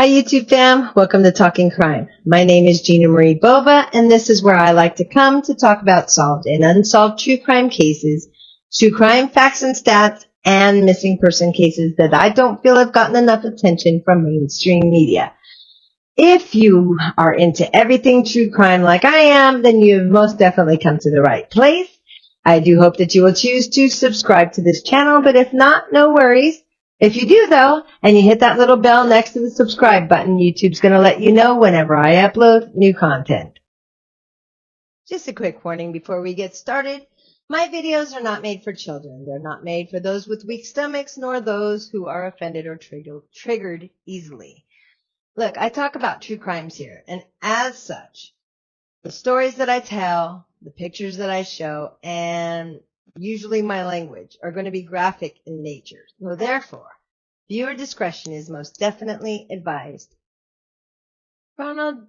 Hi YouTube fam, welcome to Talking Crime. My name is Gina Marie Bova, and this is where I like to come to talk about solved and unsolved true crime cases, true crime facts and stats, and missing person cases that I don't feel have gotten enough attention from mainstream media. If you are into everything true crime like I am, then you've most definitely come to the right place. I do hope that you will choose to subscribe to this channel, but if not, no worries. If you do, though, and you hit that little bell next to the subscribe button, YouTube's going to let you know whenever I upload new content. Just a quick warning before we get started. My videos are not made for children. They're not made for those with weak stomachs, nor those who are offended or triggered easily. Look, I talk about true crimes here, and as such, the stories that I tell, the pictures that I show, and usually my language are going to be graphic in nature. So therefore, viewer discretion is most definitely advised. Ronald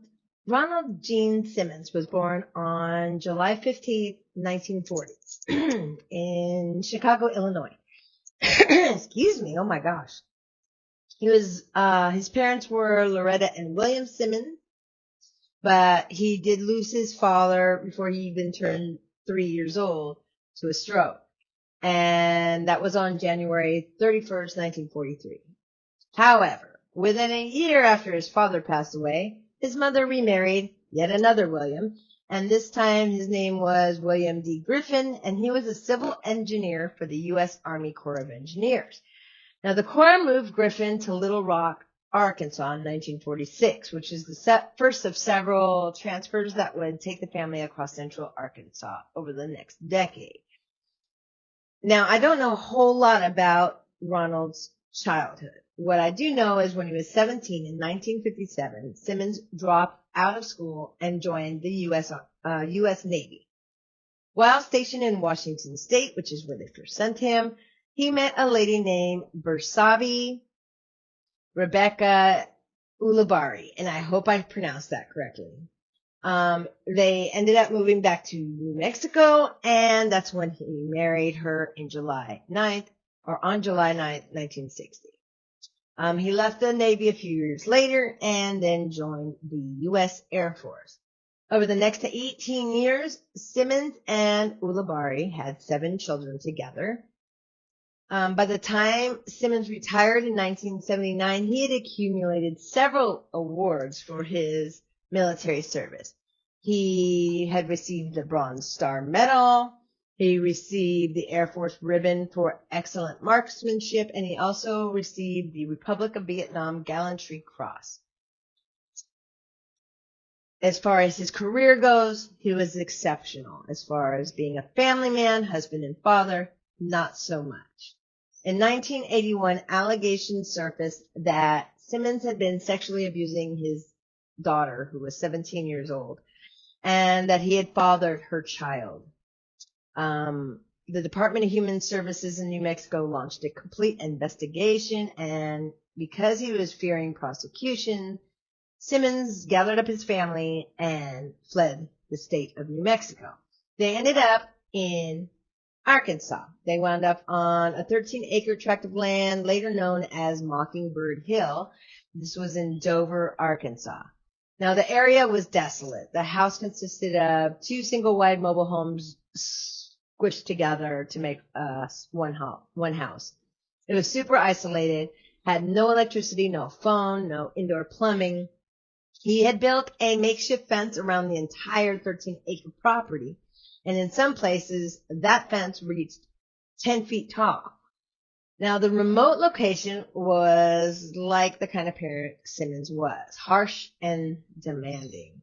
G Simmons was born on July 15, 1940, in Chicago, Illinois. Excuse me, oh my gosh. His parents were Loretta and William Simmons, but he did lose his father before he even turned 3 years old to a stroke. And that was on January 31st, 1943. However, within a year after his father passed away, his mother remarried yet another William, and this time his name was William D. Griffin, and he was a civil engineer for the U.S. Army Corps of Engineers. Now, the Corps moved Griffin to Little Rock, Arkansas in 1946, which is the first of several transfers that would take the family across central Arkansas over the next decade. Now, I don't know a whole lot about Ronald's childhood. What I do know is when he was 17 in 1957, Simmons dropped out of school and joined the U.S. Navy. While stationed in Washington State, which is where they first sent him, he met a lady named Bersabi Rebecca Ulibarri, and I hope I pronounced that correctly. They ended up moving back to New Mexico, and that's when he married her on July 9th, 1960. He left the Navy a few years later and then joined the U.S. Air Force. Over the next 18 years, Simmons and Ulibarri had 7 children together. By the time Simmons retired in 1979, he had accumulated several awards for his military service. He had received the Bronze Star Medal. He received the Air Force Ribbon for Excellent Marksmanship, and he also received the Republic of Vietnam Gallantry Cross. As far as his career goes, he was exceptional. As far as being a family man, husband, and father, not so much. In 1981, allegations surfaced that Simmons had been sexually abusing his daughter, who was 17 years old, and that he had fathered her child. The Department of Human Services in New Mexico launched a complete investigation, and because he was fearing prosecution, Simmons gathered up his family and fled the state of New Mexico. They ended up in Arkansas. They wound up on a 13-acre tract of land, later known as Mockingbird Hill. This was in Dover, Arkansas. Now, the area was desolate. The house consisted of 2 single-wide mobile homes squished together to make one house. It was super isolated, had no electricity, no phone, no indoor plumbing. He had built a makeshift fence around the entire 13-acre property, and in some places, that fence reached 10 feet tall. Now, the remote location was like the kind of parent Simmons was, harsh and demanding.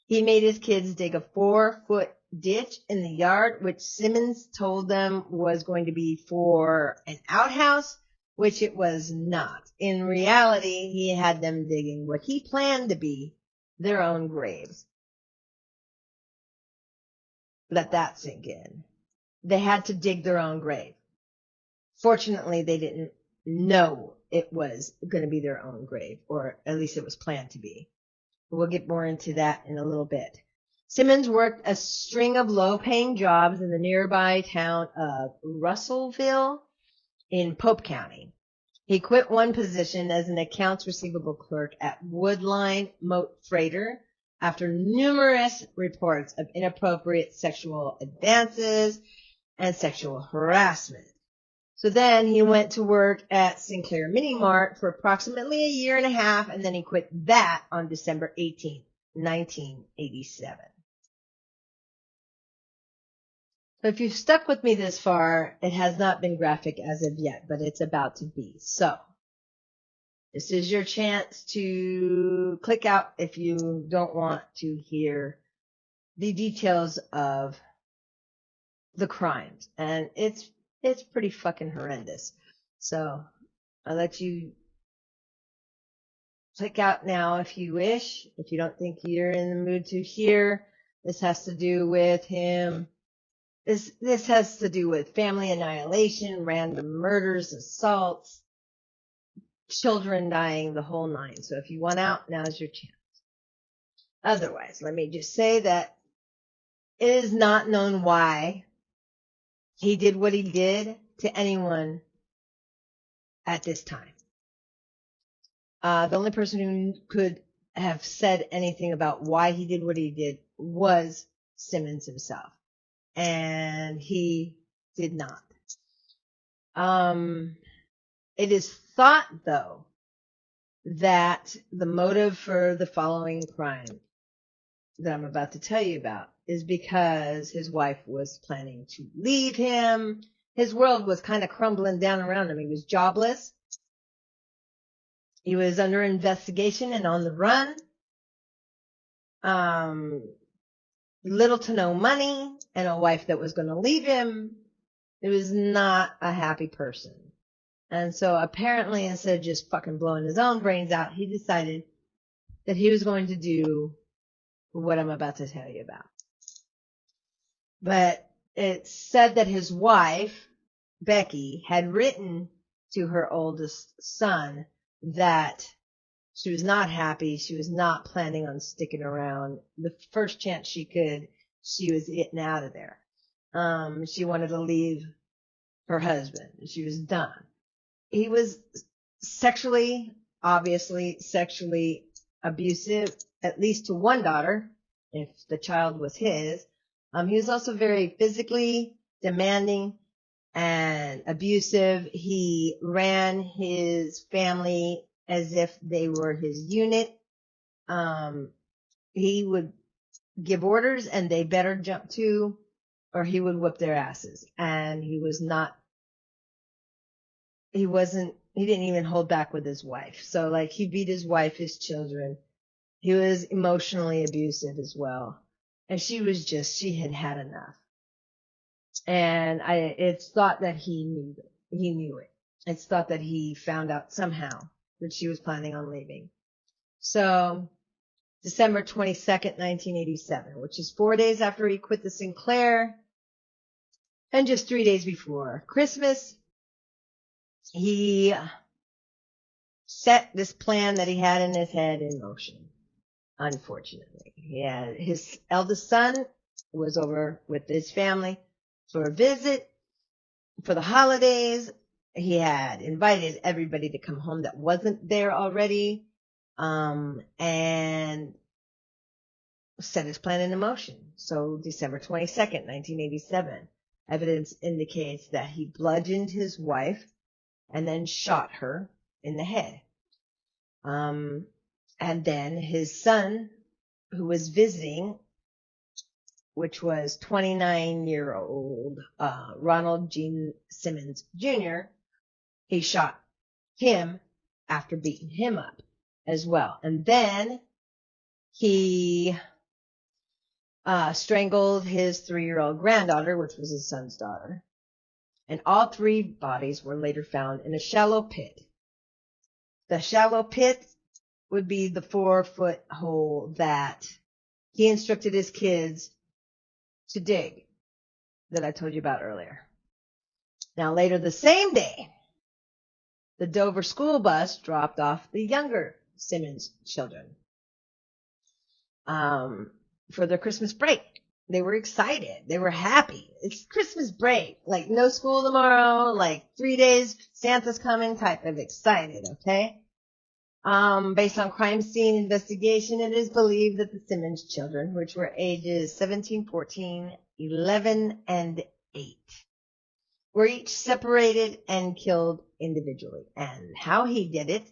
He made his kids dig a 4-foot ditch in the yard, which Simmons told them was going to be for an outhouse, which it was not. In reality, he had them digging what he planned to be their own graves. Let that sink in. They had to dig their own grave. Fortunately, they didn't know it was going to be their own grave, or at least it was planned to be. We'll get more into that in a little bit. Simmons worked a string of low-paying jobs in the nearby town of Russellville in Pope County. He quit one position as an accounts receivable clerk at Woodline Moat Freighter after numerous reports of inappropriate sexual advances and sexual harassment. So then he went to work at Sinclair Mini Mart for approximately a year and a half, and then he quit that on December 18th, 1987. So if you've stuck with me this far, it has not been graphic as of yet, but it's about to be. So this is your chance to click out if you don't want to hear the details of the crimes. And it's pretty fucking horrendous. So I'll let you click out now if you wish. If you don't think you're in the mood to hear, this has to do with him. This has to do with family annihilation, random murders, assaults, children dying, the whole nine. So if you want out, now's your chance. Otherwise, let me just say that it is not known why he did what he did to anyone at this time. The only person who could have said anything about why he did what he did was Simmons himself. And he did not. It is thought, though, that the motive for the following crime that I'm about to tell you about is because his wife was planning to leave him. His world was kind of crumbling down around him. He was jobless. He was under investigation and on the run. Little to no money and a wife that was going to leave him. It was not a happy person. And so apparently, instead of just fucking blowing his own brains out, he decided that he was going to do what I'm about to tell you about. But it's said that his wife, Becky, had written to her oldest son that she was not happy. She was not planning on sticking around. The first chance she could, she was getting out of there. She wanted to leave her husband. She was done. He was obviously sexually abusive, at least to one daughter, if the child was his. He was also very physically demanding and abusive. He ran his family as if they were his unit. He would give orders and they better jump to, or he would whip their asses. And he didn't even hold back with his wife. So like he beat his wife, his children. He was emotionally abusive as well. And she had had enough. And it's thought that he knew it. It's thought that he found out somehow that she was planning on leaving. So December 22nd, 1987, which is 4 days after he quit the Sinclair and just 3 days before Christmas, he set this plan that he had in his head in motion. Unfortunately, his eldest son was over with his family for a visit for the holidays. He had invited everybody to come home that wasn't there already, and set his plan into motion. So December 22nd, 1987, evidence indicates that he bludgeoned his wife and then shot her in the head. And then his son, who was visiting, which was 29-year-old Ronald G Simmons Jr., he shot him after beating him up as well. And then he strangled his 3-year-old granddaughter, which was his son's daughter. And all three bodies were later found in a shallow pit. The shallow pit would be the 4-foot hole that he instructed his kids to dig that I told you about earlier. Now, later the same day, the Dover school bus dropped off the younger Simmons children for their Christmas break. They were excited. They were happy. It's Christmas break. Like, no school tomorrow. Like, 3 days, Santa's coming type of excited, okay? Based on crime scene investigation, it is believed that the Simmons children, which were ages 17, 14, 11, and 8, were each separated and killed individually. And how he did it,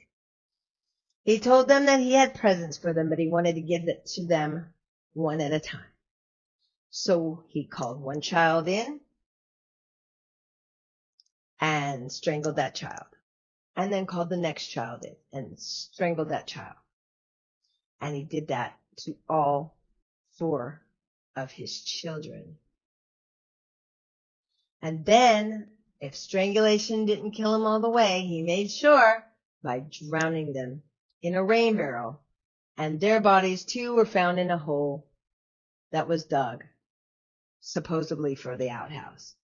he told them that he had presents for them, but he wanted to give it to them one at a time. So he called one child in and strangled that child, and then called the next child in and strangled that child. And he did that to all 4 of his children. And then, if strangulation didn't kill him all the way, he made sure by drowning them in a rain barrel. And their bodies, too, were found in a hole that was dug, supposedly for the outhouse.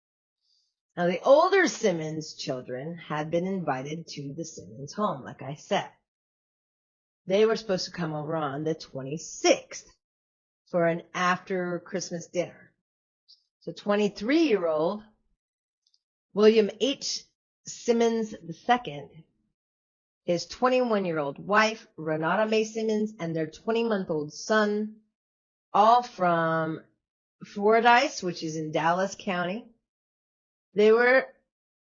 Now, the older Simmons children had been invited to the Simmons home, like I said. They were supposed to come over on the 26th for an after Christmas dinner. So 23-year-old William H. Simmons II, his 21-year-old wife, Renata Mae Simmons, and their 20-month-old son, all from Fordyce, which is in Dallas County. They were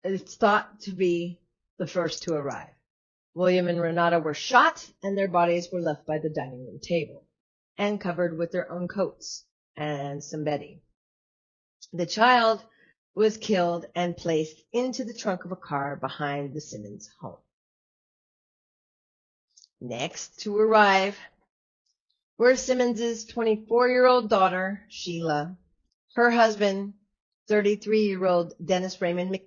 thought to be the first to arrive. William and Renata were shot, and their bodies were left by the dining room table and covered with their own coats and some bedding. The child was killed and placed into the trunk of a car behind the Simmons home. Next to arrive were Simmons's 24-year-old daughter, Sheila, her husband, 33-year-old Dennis Raymond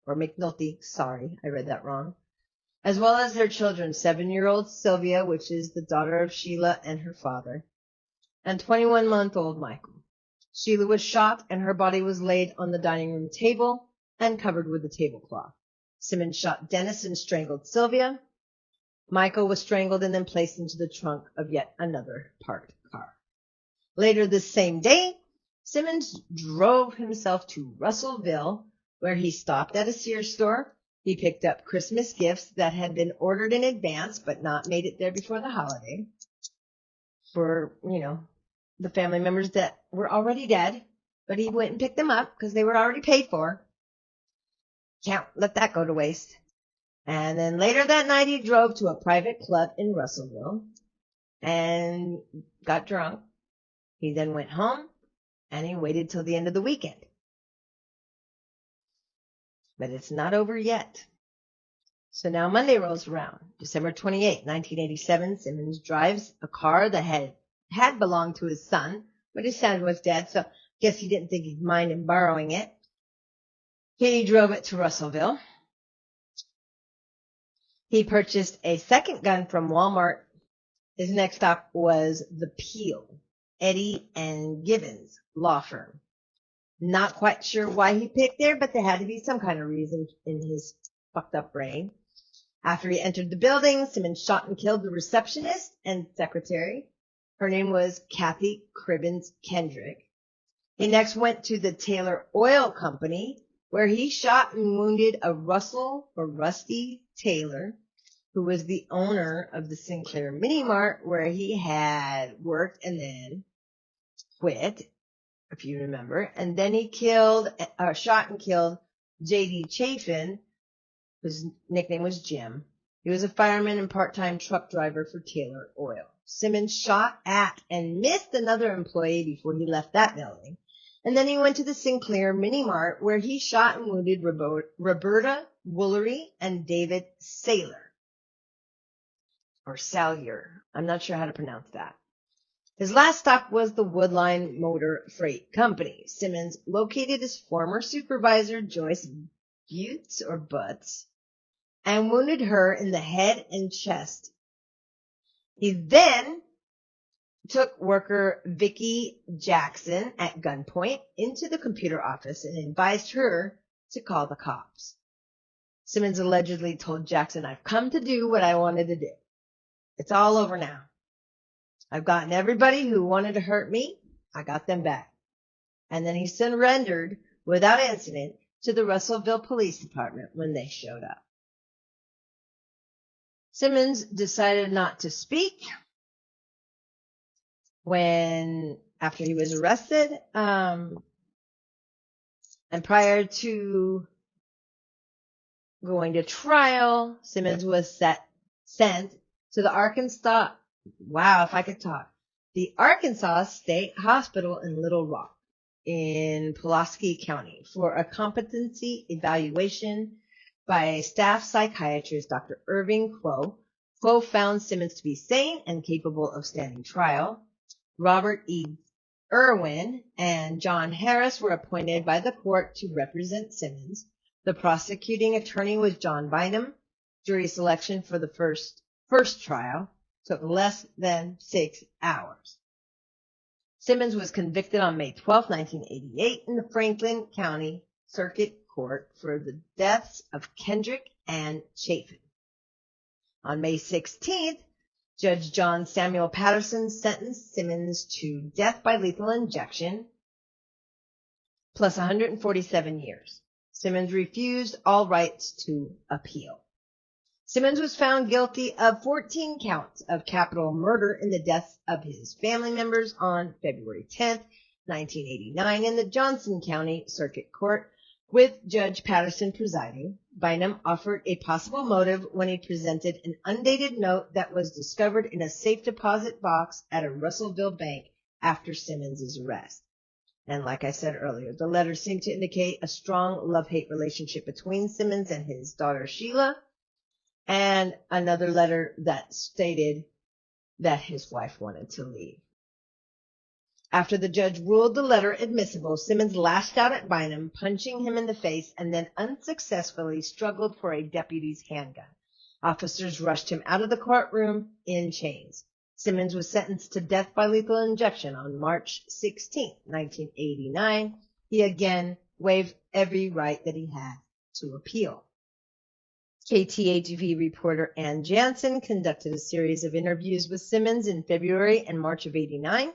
McNulty, sorry, I read that wrong, as well as their children, 7-year-old Sylvia, which is the daughter of Sheila and her father, and 21-month-old Michael. Sheila was shot, and her body was laid on the dining room table and covered with a tablecloth. Simmons shot Dennis and strangled Sylvia. Michael was strangled and then placed into the trunk of yet another parked car. Later this same day, Simmons drove himself to Russellville, where he stopped at a Sears store. He picked up Christmas gifts that had been ordered in advance but not made it there before the holiday for, the family members that were already dead, but he went and picked them up because they were already paid for. Can't let that go to waste. And then later that night, he drove to a private club in Russellville and got drunk. He then went home and he waited till the end of the weekend. But it's not over yet. So now Monday rolls around. December 28, 1987, Simmons drives a car that had belonged to his son, but his son was dead, so I guess he didn't think he'd mind him borrowing it. He drove it to Russellville. He purchased a second gun from Walmart. His next stop was the Peel, Eddie and Givens law firm. Not quite sure why he picked there, but there had to be some kind of reason in his fucked up brain. After he entered the building, Simmons shot and killed the receptionist and secretary. Her name was Kathy Cribbins Kendrick. He next went to the Taylor Oil Company, where he shot and wounded a Rusty Taylor, who was the owner of the Sinclair Mini Mart, where he had worked and then quit, if you remember. And then he shot and killed J.D. Chafin, whose nickname was Jim. He was a fireman and part-time truck driver for Taylor Oil. Simmons shot at and missed another employee before he left that building. And then he went to the Sinclair Mini Mart, where he shot and wounded Roberta Woolery and David Saylor. Or Salyer. I'm not sure how to pronounce that. His last stop was the Woodline Motor Freight Company. Simmons located his former supervisor, Joyce Butts, and wounded her in the head and chest. He then took worker Vicki Jackson at gunpoint into the computer office and advised her to call the cops. Simmons allegedly told Jackson, "I've come to do what I wanted to do. It's all over now. I've gotten everybody who wanted to hurt me. I got them back. and then he surrendered without incident to the Russellville Police Department when they showed up. Simmons decided not to speak after he was arrested, and prior to going to trial, Simmons was sent to the Arkansas State Hospital in Little Rock in Pulaski County for a competency evaluation by staff psychiatrist Dr. Irving Quo. Quo found Simmons to be sane and capable of standing trial. Robert E. Irwin and John Harris were appointed by the court to represent Simmons. The prosecuting attorney was John Bynum. Jury selection for the first trial took less than 6 hours. Simmons was convicted on May 12, 1988 in the Franklin County Circuit Court for the deaths of Kendrick and Chafin. On May 16th, Judge John Samuel Patterson sentenced Simmons to death by lethal injection plus 147 years. Simmons refused all rights to appeal. Simmons was found guilty of 14 counts of capital murder in the deaths of his family members on February 10, 1989 in the Johnson County Circuit Court, with Judge Patterson presiding. Bynum offered a possible motive when he presented an undated note that was discovered in a safe deposit box at a Russellville bank after Simmons' arrest. And like I said earlier, the letter seemed to indicate a strong love-hate relationship between Simmons and his daughter Sheila, and another letter that stated that his wife wanted to leave. After the judge ruled the letter admissible, Simmons lashed out at Bynum, punching him in the face, and then unsuccessfully struggled for a deputy's handgun. Officers rushed him out of the courtroom in chains. Simmons was sentenced to death by lethal injection on March 16, 1989. He again waived every right that he had to appeal. KTHV reporter Ann Jansen conducted a series of interviews with Simmons in February and March of '89.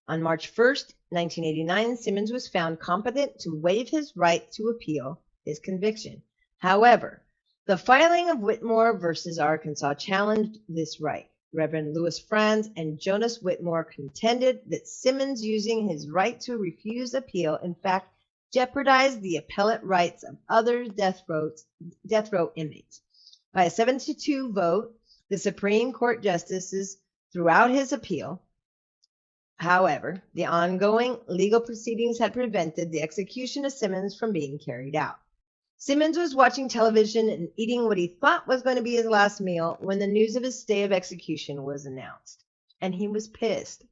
On March 1st, 1989, Simmons was found competent to waive his right to appeal his conviction. However, the filing of Whitmore versus Arkansas challenged this right. Reverend Louis Franz and Jonas Whitmore contended that Simmons using his right to refuse appeal, in fact, jeopardized the appellate rights of other death row inmates. By a 7-2 vote, the Supreme Court justices threw out his appeal. However, the ongoing legal proceedings had prevented the execution of Simmons from being carried out. Simmons was watching television and eating what he thought was going to be his last meal when the news of his stay of execution was announced, and he was pissed.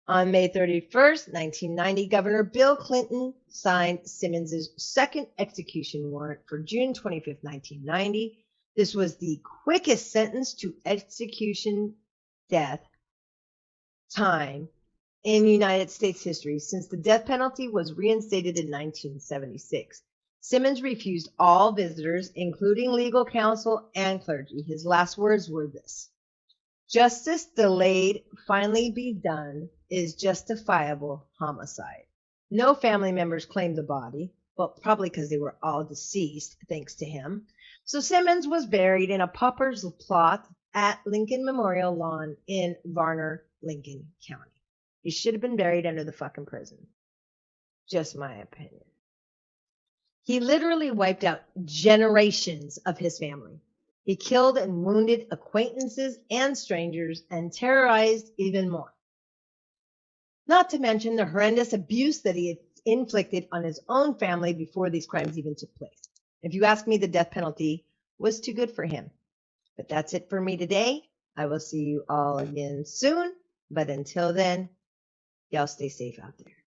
On May 31st, 1990, Governor Bill Clinton signed Simmons' second execution warrant for June 25th, 1990. This was the quickest sentence to execution death time in United States history since the death penalty was reinstated in 1976. Simmons refused all visitors, including legal counsel and clergy. His last words were this: "Justice delayed, finally be done, is justifiable homicide." No family members claimed the body, well, probably because they were all deceased, thanks to him. So Simmons was buried in a pauper's plot at Lincoln Memorial Lawn in Varner, Lincoln County. He should have been buried under the fucking prison. Just my opinion. He literally wiped out generations of his family. He killed and wounded acquaintances and strangers and terrorized even more. Not to mention the horrendous abuse that he had inflicted on his own family before these crimes even took place. If you ask me, the death penalty was too good for him. But that's it for me today. I will see you all again soon. But until then, y'all stay safe out there.